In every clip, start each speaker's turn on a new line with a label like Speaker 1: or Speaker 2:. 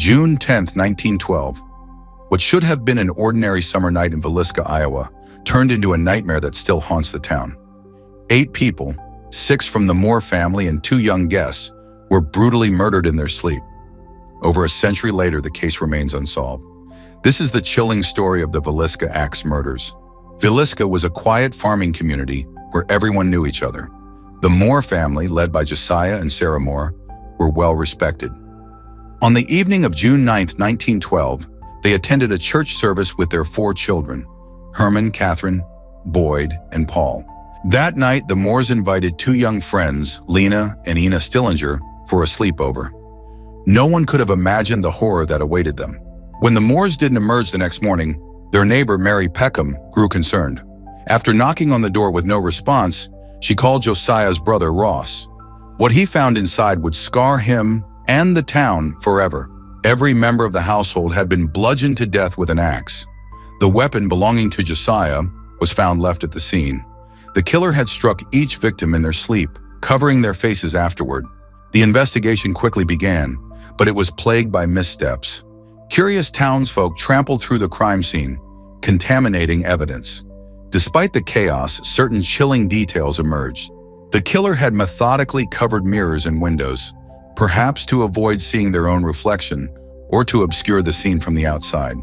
Speaker 1: June 10, 1912. What should have been an ordinary summer night in Villisca, Iowa, turned into a nightmare that still haunts the town. 8 people, 6 from the Moore family and 2 young guests, were brutally murdered in their sleep. Over a century later, the case remains unsolved. This is the chilling story of the Villisca Axe Murders. Villisca was a quiet farming community where everyone knew each other. The Moore family, led by Josiah and Sarah Moore, were well respected. On the evening of June 9, 1912, they attended a church service with their 4 children, Herman, Catherine, Boyd, and Paul. That night, the Moores invited 2 young friends, Lena and Ina Stillinger, for a sleepover. No one could have imagined the horror that awaited them. When the Moores didn't emerge the next morning, their neighbor, Mary Peckham, grew concerned. After knocking on the door with no response, she called Josiah's brother, Ross. What he found inside would scar him and the town forever. Every member of the household had been bludgeoned to death with an axe. The weapon belonging to Josiah was found left at the scene. The killer had struck each victim in their sleep, covering their faces afterward. The investigation quickly began, but it was plagued by missteps. Curious townsfolk trampled through the crime scene, contaminating evidence. Despite the chaos, certain chilling details emerged. The killer had methodically covered mirrors and windows, perhaps to avoid seeing their own reflection or to obscure the scene from the outside.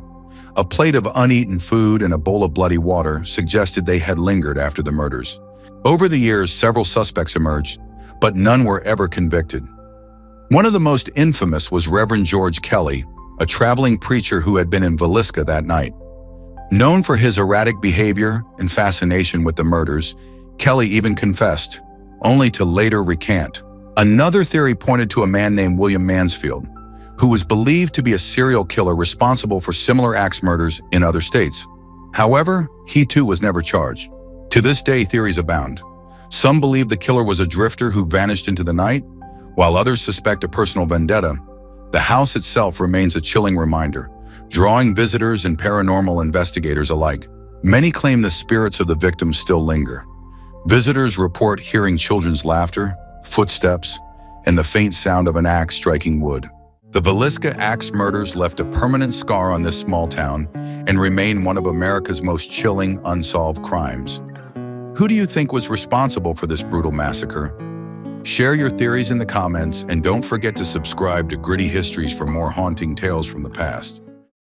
Speaker 1: A plate of uneaten food and a bowl of bloody water suggested they had lingered after the murders. Over the years, several suspects emerged, but none were ever convicted. One of the most infamous was Reverend George Kelly, a traveling preacher who had been in Villisca that night. Known for his erratic behavior and fascination with the murders, Kelly even confessed, only to later recant. Another theory pointed to a man named William Mansfield, who was believed to be a serial killer responsible for similar axe murders in other states. However, he too was never charged. To this day, theories abound. Some believe the killer was a drifter who vanished into the night, while others suspect a personal vendetta. The house itself remains a chilling reminder, drawing visitors and paranormal investigators alike. Many claim the spirits of the victims still linger. Visitors report hearing children's laughter, footsteps, and the faint sound of an axe striking wood. The Villisca Axe Murders left a permanent scar on this small town and remain one of America's most chilling unsolved crimes. Who do you think was responsible for this brutal massacre? Share your theories in the comments and don't forget to subscribe to Gritty Histories for more haunting tales from the past.